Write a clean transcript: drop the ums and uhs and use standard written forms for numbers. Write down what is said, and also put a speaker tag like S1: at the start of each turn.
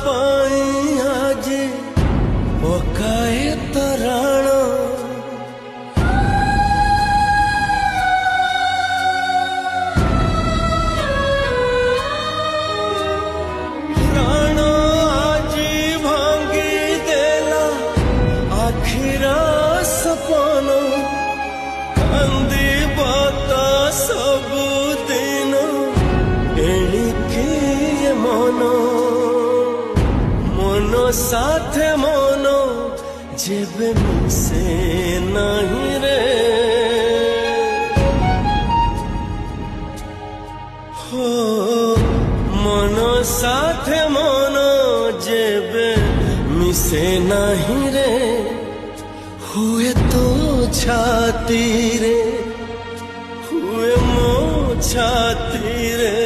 S1: पाई आज पकाए तराण प्राण आज भांगी देला आखिरा सपन कांदी बाता सब दिन एणिके मन मन साथे मन जेबे मिसे नहीं रे हो मन साथे मन जेबे मिसे नहीं रे हुए तो छाती रे हुए मो छाती रे